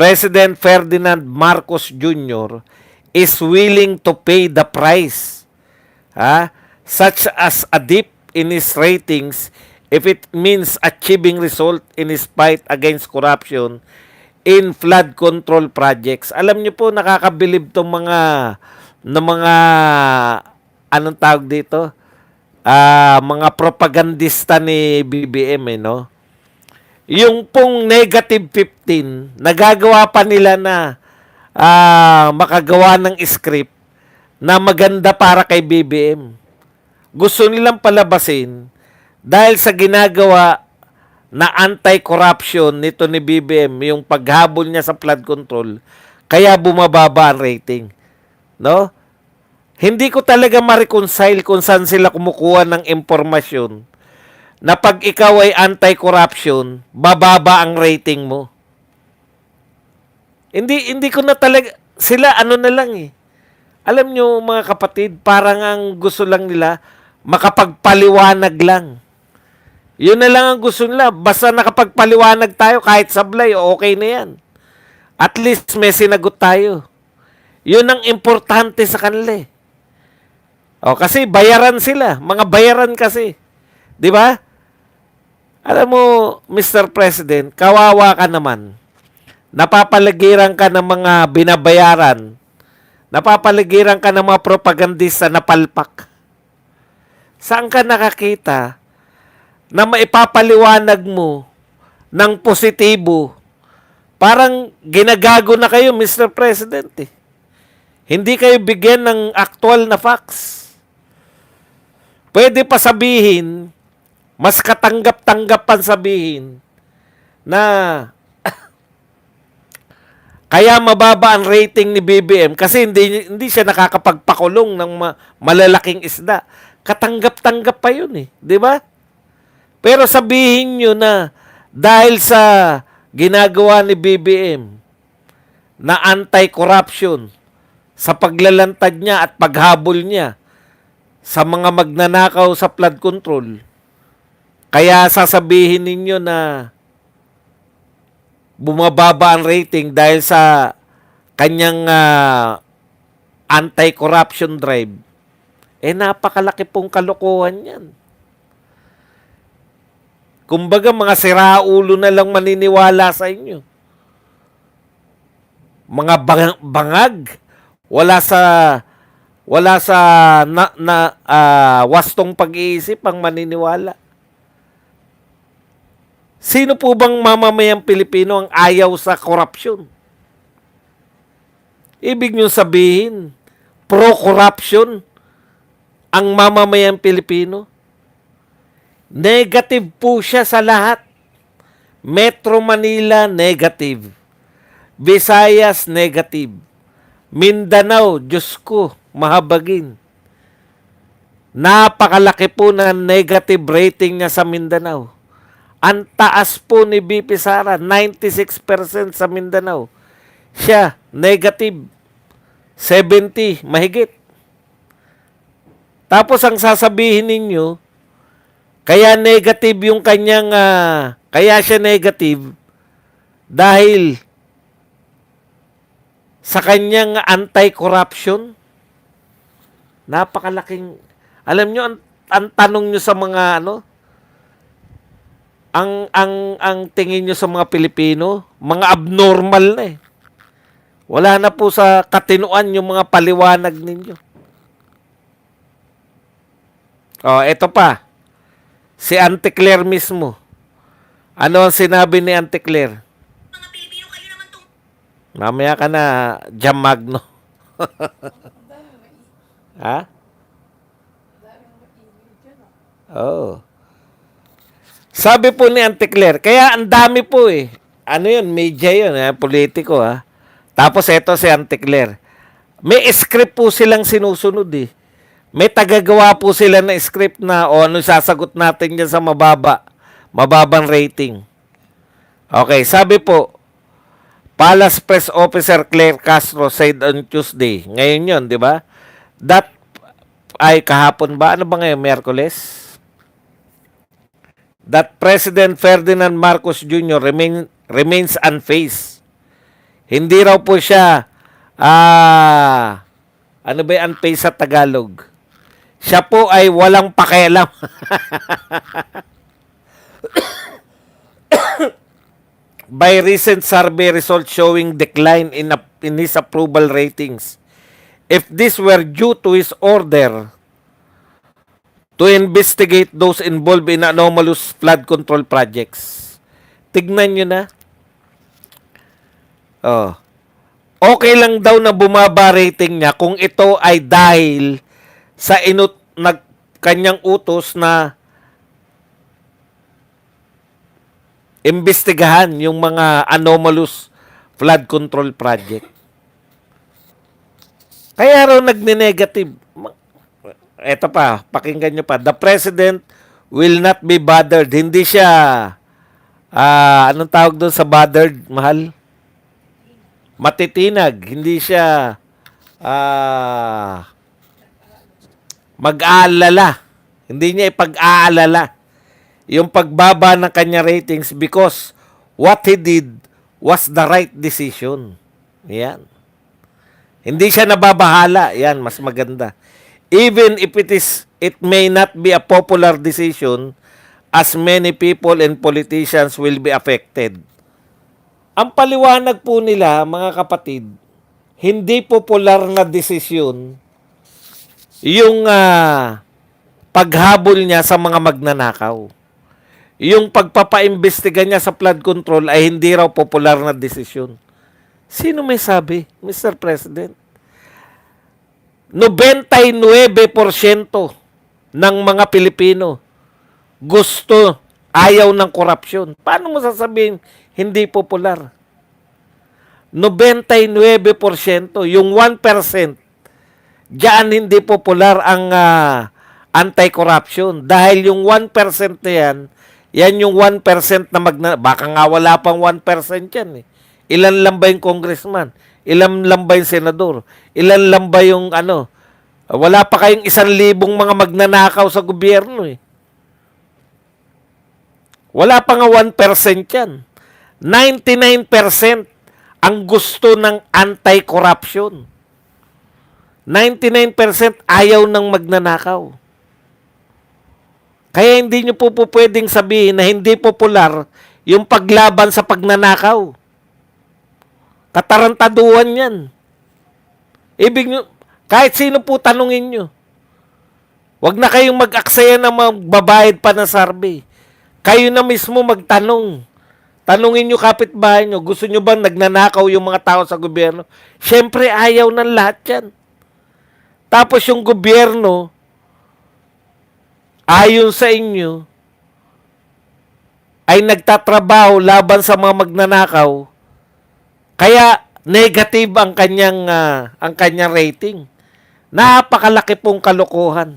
President Ferdinand Marcos Jr. is willing to pay the price, such as a dip in his ratings if it means achieving result in his fight against corruption in flood control projects. Alam niyo po, nakakabilib tong mga anong tawag dito? Mga propagandista ni BBM, no? Yung pong negative 15, nagagawa pa nila na makagawa ng script na maganda para kay BBM. Gusto nilang palabasin dahil sa ginagawa na anti-corruption nito ni BBM, yung paghabol niya sa flood control, kaya bumababa ang rating. No? Hindi ko talaga ma-reconcile kung saan sila kumukuha ng impormasyon na pag ikaw ay anti-corruption, bababa ang rating mo. Hindi ko na talaga, sila ano na lang eh. Alam nyo mga kapatid, parang ang gusto lang nila, makapagpaliwanag lang. Yun na lang ang gusto nila. Basta nakapagpaliwanag tayo, kahit sablay, okay na yan. At least may sinagot tayo. Yun ang importante sa kanila eh. Kasi bayaran sila. Mga bayaran kasi. Di ba? Alam mo, Mr. President, kawawa ka naman. Napapaligiran ka ng mga binabayaran. Napapaligiran ka ng mga propagandista na palpak. Saan ka nakakita na maipapaliwanag mo ng positibo? Parang ginagago na kayo, Mr. President. Hindi kayo bigyan ng actual na facts. Pwede pa sabihin, mas katanggap-tanggapan sabihin na kaya mababa ang rating ni BBM kasi hindi siya nakakapagpakulong ng malalaking isda. Katanggap-tanggap pa yun eh. Di ba? Pero sabihin nyo na dahil sa ginagawa ni BBM na anti-corruption sa paglalantad niya at paghabol niya sa mga magnanakaw sa flood control, kaya sasabihin ninyo na bumababa ang rating dahil sa kanyang anti-corruption drive. Napakalaki pong kalokohan yan. Kumbaga, mga siraulo na lang maniniwala sa inyo. Mga bangag. Wala sa wastong pag-iisip ang maniniwala. Sino po bang mamamayang Pilipino ang ayaw sa korupsyon? Ibig nyo sabihin, pro-corruption ang mamamayang Pilipino? Negative po siya sa lahat. Metro Manila, negative. Visayas, negative. Mindanao, Diyos ko, mahabagin. Napakalaki po na negative rating niya sa Mindanao. Ang taas po ni BP Sara, 96% sa Mindanao. Siya, negative. 70, mahigit. Tapos ang sasabihin ninyo, kaya negative yung kanyang, kaya siya negative dahil sa kanyang anti-corruption. Napakalaking, alam nyo, ang tanong nyo sa mga ang tingin nyo sa mga Pilipino, mga abnormal na eh. Wala na po sa katinuan yung mga paliwanag ninyo. Ito pa. Si Auntie Claire mismo. Ano ang sinabi ni Auntie Claire? Mga Pilipino, kayo naman tong... Mamaya ka na, Jam Magno. Ha? Oh. Sabi po ni Auntie Claire, kaya ang dami po eh. Ano yun? Media yun, politiko ha. Tapos eto si Auntie Claire. May script po silang sinusunod eh. May tagagawa po sila na script na ano sasagot natin dyan sa mababang rating. Okay, sabi po, Palace Press Officer Claire Castro said on Tuesday. Ngayon yun, di ba? That ay kahapon ba? Ano ba ngayon? Miyerkules? That President Ferdinand Marcos Jr. remains unfazed Hindi raw po siya, ano ba yung unpaid sa Tagalog? Siya po ay walang pakialam. By recent survey results showing decline in his approval ratings. If this were due to his order to investigate those involved in anomalous flood control projects. Tignan nyo na. Oh. Okay lang daw na bumaba rating niya kung ito ay dahil sa kanyang utos na imbestigahan yung mga anomalous flood control project. Kaya raw nagne-negative. Eto pa, pakinggan nyo pa. The President will not be bothered. Hindi siya, anong tawag doon sa bothered, mahal? Matitinag. Hindi siya, mag-aalala. Hindi niya ipag-aalala yung pagbaba ng kanya ratings because what he did was the right decision. Yan. Hindi siya nababahala. Yan, mas maganda. Even if it may not be a popular decision, as many people and politicians will be affected. Ang paliwanag po nila, mga kapatid, hindi popular na desisyon yung paghabol niya sa mga magnanakaw. Yung pagpapaimbestiga niya sa flood control ay hindi raw popular na desisyon. Sino may sabi, Mr. President? 99% ng mga Pilipino ayaw ng korupsyon. Paano mo sasabihin hindi popular? 99%, yung 1%, diyan hindi popular ang anti-corruption. Dahil yung 1% na yan yung 1% na baka nga wala pang 1% yan eh. Ilan lang ba yung congressman? Ilan lang ba yung senador? Ilan lang ba yung wala pa kayong 1,000 mga magnanakaw sa gobyerno eh. Wala pa nga 1% yan. 99% ang gusto ng anti-corruption. 99% ayaw ng magnanakaw. Kaya hindi nyo po pwedeng sabihin na hindi popular yung paglaban sa pagnanakaw. Katarantaduhan yan. Ibig nyo, kahit sino po tanungin nyo. Huwag na kayong mag-aksaya na magbabayad pa ng survey. Kayo na mismo magtanong. Tanungin nyo kapitbahay nyo, gusto nyo bang nagnanakaw yung mga tao sa gobyerno? Siyempre, ayaw ng lahat yan. Tapos yung gobyerno, ayon sa inyo, ay nagtatrabaho laban sa mga magnanakaw, kaya negative ang kanyang rating. Napakalaki pong kalokohan.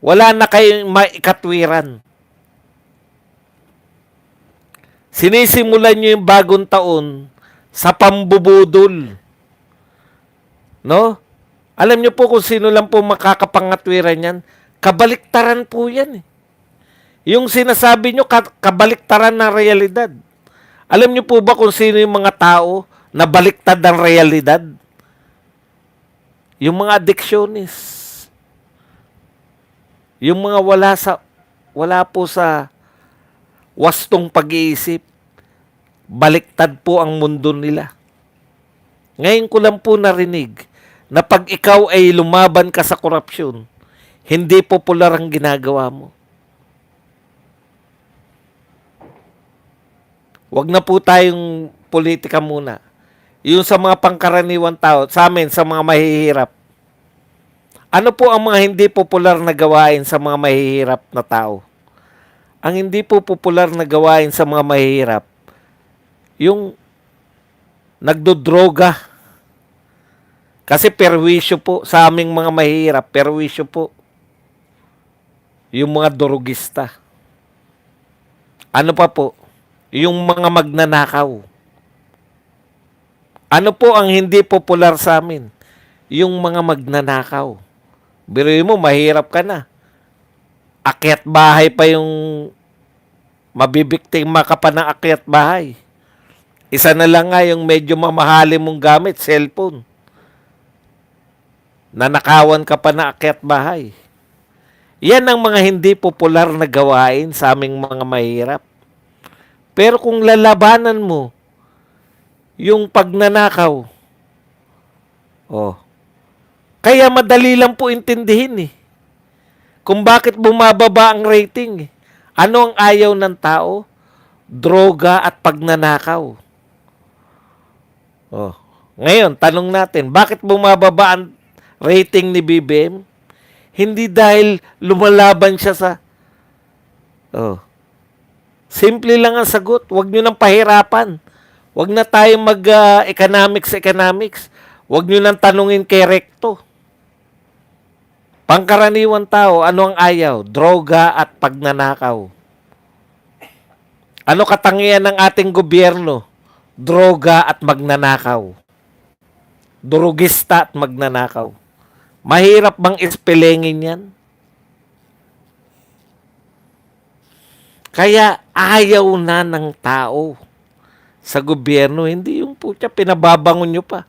Wala na kayong maikatwiran. Sinisimulan nyo yung bagong taon sa pambubudol. No? Alam nyo po kung sino lang po makakapangatwiran yan? Kabaliktaran po yan eh. Yung sinasabi nyo, kabaliktaran ng realidad. Alam nyo po ba kung sino yung mga tao na baliktad ang realidad? Yung mga addictionist. Yung mga wala po sa wastong pag-iisip. Baliktad po ang mundo nila. Ngayon ko lang po narinig na pag ikaw ay lumaban ka sa korupsyon, hindi popular ang ginagawa mo. Huwag na po tayong politika muna. Yung sa mga pangkaraniwan tao, sa amin, sa mga mahihirap. Ano po ang mga hindi popular na gawain sa mga mahihirap na tao? Ang hindi po popular na gawain sa mga mahihirap, yung nagdodroga. Kasi perwisyo po sa aming mga mahihirap, perwisyo po. Yung mga dorogista. Ano pa po? Yung mga magnanakaw. Ano po ang hindi popular sa amin? Yung mga magnanakaw. Biruin mo, mahirap ka na. Akyat bahay pa yung mabibiktima ka pa ng akyat bahay. Isa na lang nga yung medyo mamahali mong gamit, cellphone. Nanakawan ka pa na akyat bahay. Yan ang mga hindi popular na gawain sa aming mga mahirap. Pero kung lalabanan mo yung pagnanakaw, oh, kaya madali lang po intindihin eh. Kung bakit bumababa ang rating eh. Ano ang ayaw ng tao? Droga at pagnanakaw. Oh. Ngayon, tanong natin, bakit bumababa ang rating ni BBM? Hindi dahil lumalaban siya sa... Oh. Simple lang ang sagot. Huwag nyo nang pahirapan. Huwag na tayo mag-economics. Huwag nyo nang tanungin kay Recto. Pangkaraniwan tao, ano ang ayaw? Droga at pagnanakaw. Ano katangian ng ating gobyerno? Droga at magnanakaw. Durugista at magnanakaw. Mahirap bang ispelengin yan? Kaya ayaw na ng tao sa gobyerno. Hindi yung putya, pinababangon nyo pa.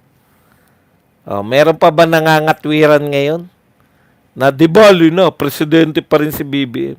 Oh, meron pa ba nangangatwiran ngayon? Na di bali na, presidente pa rin si BBM.